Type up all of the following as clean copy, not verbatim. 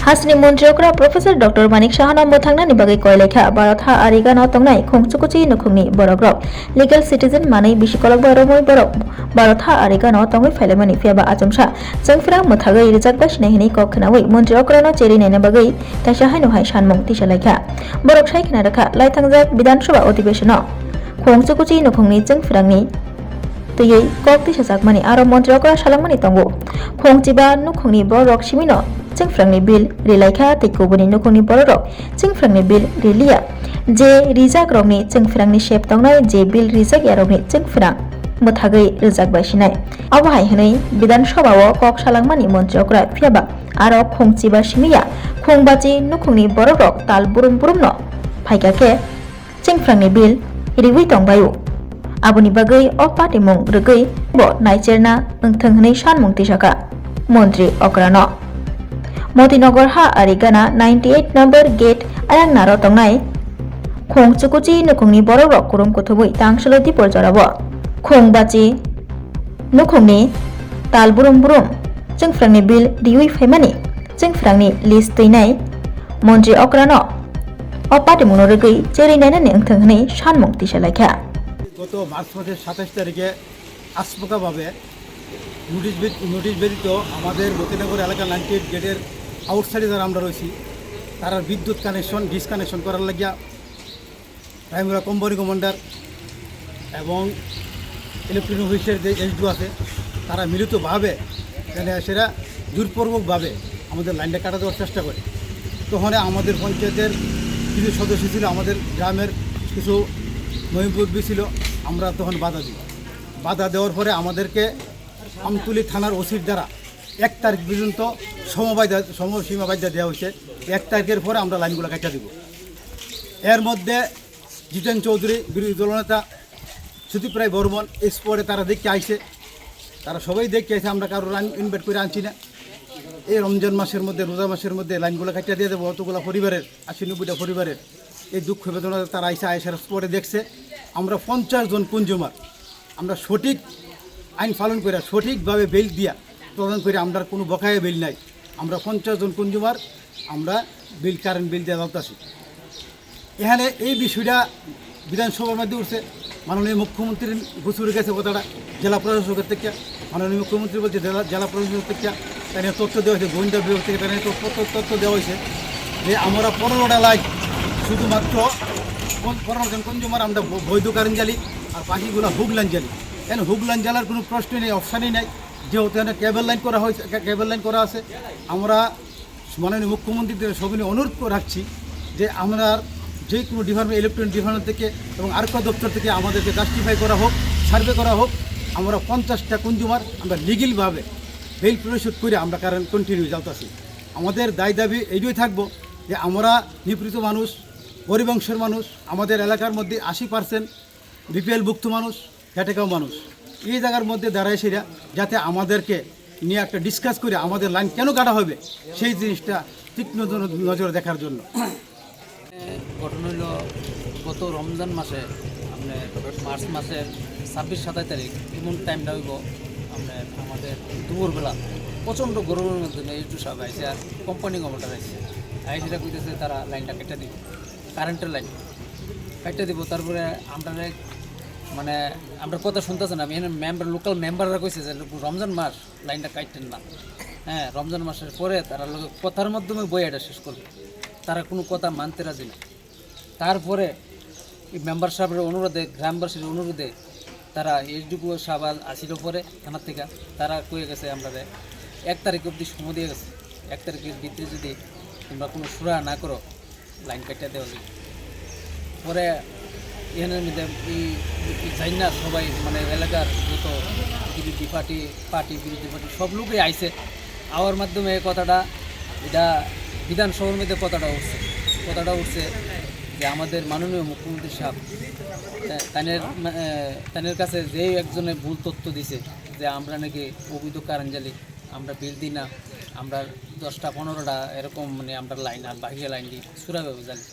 हासनि मन्त्रियकरा professor doctor Manik साहाना मोथांनानि बागै कयलेखा भारत हा आरिगानो तंनाय खोंचुकुचि नुखुंनि बरग्रक legal citizen मानै बिसिकलक बरमै बरक भारत हा आरिगानो तंगै फाइलेमानि फियाबा आजमसा जोंफोरा मोथागै रिजाक बासिनायनि कखनावै मन्त्रियकरानो चेरिनायनि बागै तासाहाय नहाय सानमुं तिसालायखा बरक सायखना रखा लाइथांजाक विधानसभा अधिवेशनाव खोंचुकुचि नुखुंनि जोंफोरांनि तयै कक तिसाजाकमानि आरो मन्त्रियकरा सालांमानि तंगो खोंचिबा नुखुंनि बरक सिमिनो जोंफ्रांनि बिल रिलायखा तैखौबोनि नुखुंनि बरक जोंफ्रांनि बिल रिलिया जे रिजाक रंनि जोंफ्रांनि शेप तंनाय जे बिल रिजाक यारंनि जोंफ्रां मोथागै रिजाक बासिनाय आवाहाय हनै विधानसभाव कक सालांमानि मन्त्रियकरा फियाबा आरो खोंचिबा सिमिया खोंबाची नुखुंनि बरक ताल बुरुम बुरुमनो फाइकाके जोंफ्रांनि बिल रिवै तंबायु आबुनि बागै अ पाटिमुं रगै ब नायचेरना ओंथों हनै सानमुं तिसाका मन्त्रि अक्रानो मतिनगर हा आरिगाना 98 नम्बर गेट आयां नारो तंनाय खोंचुकुचि नुखुंनि बरक कुरुम कुथुबै तांसलो दिपर जराब खोंबाची नुखुंनि ताल बुरुम बुरुम जोंफ्रांनि बिल रिवै फाइमानि जोंफ्रांनि लिस्ट तैनाय मन्त्रि अक्रानो अ पाटिमुं रगै चेरिनायनानि ओंथों हनै सानमुं तिसालायखा গত মার্চ মাসের 27 তারিখে আচমকাভাবে নোটিশ ব্যতীত আমাদের মতিনগর এলাকার 98 গেটের আউটসাইডে যারা আমরা রয়েছি তারা বিদ্যুৎ কানেকশন ডিসকানেকশন করার লাগিয়া প্রাইমারি কোম্পানি কমান্ডার এবং ইলেকট্রিক অফিসের যে এসডিও আছে তারা মিলিতভাবে সেটা জোরপূর্বকভাবে আমাদের লাইনটা কাটা দেওয়ার চেষ্টা করে। তখন আমাদের পঞ্চায়েতের কিছু সদস্য ছিল, আমাদের গ্রামের কিছু মহিমপুরবি ছিল, আমরা তখন বাধা দিই। বাধা দেওয়ার পরে আমাদেরকে আমতুলি থানার ওসির দ্বারা 1 তারিখ পর্যন্ত সময়সীমা বাধ্যা দেওয়া হয়েছে। 1 তারিখের পরে আমরা লাইনগুলো কাটা দিব। এর মধ্যে জিতেন চৌধুরী বিরোধী দলনেতা সুদীপ রায় বর্মন স্পটে তারা দেখতে আইছে, তারা সবাই দেখতে আইছে, আমরা কারো লাইন ইনভাইট করে আনছি না। এই রমজান মাসের মধ্যে রোজা মাসের মধ্যে লাইনগুলো কাটিয়ে দিয়ে দেবো অতগুলো পরিবারের 80-90টা পরিবারের এই দুঃখ বেদনা তারা আইসার স্পটে দেখছে। আমরা 50 জন কনজিউমার আমরা সঠিক আইন পালন করে সঠিকভাবে বিল দিয়া প্রদান করে, আমরা কোনো বকায়া বিল নাই। আমরা 50 জন কনজিউমার আমরা কারেন্ট বিল দেওয়া যাচ্ছি। এখানে এই বিষয়টা বিধানসভার মধ্যে উঠছে, মাননীয় মুখ্যমন্ত্রীর গুছুরে গেছে কথাটা জেলা প্রশাসকের থেকে। মাননীয় মুখ্যমন্ত্রী বলছে জেলা প্রশাসক থেকে তাই তথ্য দেওয়া হয়েছে, গোয়েন্দা বিভাগ থেকে তাই তথ্য দেওয়া হয়েছে যে আমরা 15টা লাইন শুধুমাত্র 15 জন কনজিউমার আমরা বৈধ কারেন্ট জ্বালি, আর বাকিগুলো হুক লাইন জ্বালি। কেন হুক লাইন জ্বালার কোনো প্রশ্নই নেই, অপশানই নাই, যেহেতু এখানে কেবল লাইন করা হয়েছে, কেবল লাইন করা আছে। আমরা মাননীয় মুখ্যমন্ত্রীদের সবাই অনুরোধ রাখছি যে আমরা যে কোনো ডিপার্টমেন্ট ইলেকট্রনিক ডিপার্টমেন্ট থেকে এবং আরকা দপ্তর থেকে আমাদেরকে জাস্টিফাই করা হোক, সার্ভে করা হোক। আমরা 50টা কনজিউমার আমরা লিগেলভাবে বিল পরিশোধ করে আমরা কারেন্ট কন্টিনিউ চলতেছি। আমাদের দাবি এইটাই থাকবো যে আমরা নিপীড়িত মানুষ, গরিব অংশের মানুষ, আমাদের এলাকার মধ্যে 80% বিপিএল ভুক্ত মানুষ, ক্যাটেগাও মানুষ, এই জায়গার মধ্যে দাঁড়ায় সেরা যাতে আমাদেরকে নিয়ে একটা ডিসকাস করে আমাদের লাইন কেন কাটা হবে সেই জিনিসটা তীক্ষ্ণ নজরে দেখার জন্য। ঘটনা হইল গত রমজান মাসে আপনার মার্চ মাসের 26-27 তারিখ এমন টাইমটা হইব আপনার আমাদের দুপুরবেলা প্রচণ্ড গরমের মধ্যে একটু সব আইসে আর কোম্পানি কমান্ডার আইসে আইসিটা কইতেছে তারা লাইনটা কেটে দিব, কারেন্টের লাইন কেটে দিব। তারপরে আমরা আমরা কথা শুনতেছে না, আমি এখানে লোকাল মেম্বাররা কইছে যে রমজান মাস লাইনটা কাটতেন না। হ্যাঁ, রমজান মাসের পরে তারা কথার মাধ্যমে বইটা শেষ করবে, তারা কোনো কথা মানতে রাজি না। তারপরে এই মেম্বার সাহেবের অনুরোধে, গ্রামবাসীর অনুরোধে তারা এইটুকু সাবাল আসিল পরে থানার থেকে তারা কয়ে গেছে আমরা 1 তারিখ অবধি সময় দিয়ে গেছে, 1 তারিখের ভিতরে যদি তোমরা কোনো সুরা না করো লাইন কাটিয়ে দেওয়া যায়। পরে এখানের মধ্যে এই যাই না সবাই এলাকার যত বিরোধী পার্টি বিরোধী পার্টি সব লোকই আইছে। আওয়ার মাধ্যমে কথাটা এটা বিধানসভার মধ্যে কথাটা উঠছে যে আমাদের মাননীয় মুখ্যমন্ত্রী সাহেব তাদের কাছে যে একজনে ভুল তথ্য দিছে যে আমরা নাকি অবৈধ কারেন্ট জ্বালি, আমরা বিল দিই না, আমরা 10টা-15টা এরকম আমরা লাইন আর বাকি লাইন দিই সুরাভাবে জ্বালি।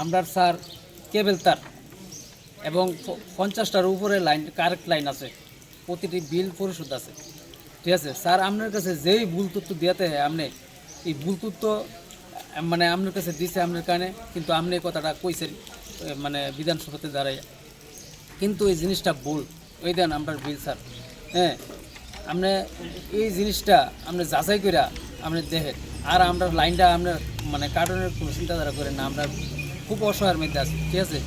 আমরা স্যার কেবল তার এবং 50টার উপরে লাইন কারেক্ট লাইন আছে, প্রতিটি বিল পরিশোধ আছে, ঠিক আছে স্যার। আপনার কাছে যেই ভুল তথ্য দিয়াতে হয় আপনি এই ভুল তথ্য মানে আপনার কাছে দিছে আপনার কানে, কিন্তু আপনি এই কথাটা কইছেন মানে বিধানসভাতে দাঁড়াই, কিন্তু এই জিনিসটা ভুল। ওই দেন আপনার বিল স্যার, হ্যাঁ আপনি এই জিনিসটা আপনি যাচাই করে আপনি দেখেন। আর আমরা লাইনটা আপনার মানে কার্টনের কোনো চিন্তাধারা করেন না, আমরা খুব অসহায়ের মধ্যে আছি, ঠিক আছে।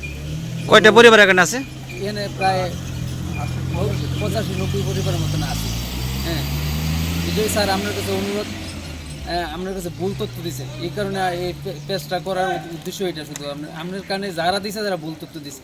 কয়টা পরিবার এখানে আছে? এখানে প্রায় 85-90 পরিবারের মতন আছে, হ্যাঁ। এটাই স্যার আপনার কাছে অনুরোধ, আপনার কাছে ভুল তথ্য দিছে, এই কারণে এই পেজটা করার উদ্দেশ্য এটা শুধু আপনার কারণে যারা দিছে যারা ভুল তথ্য দিছে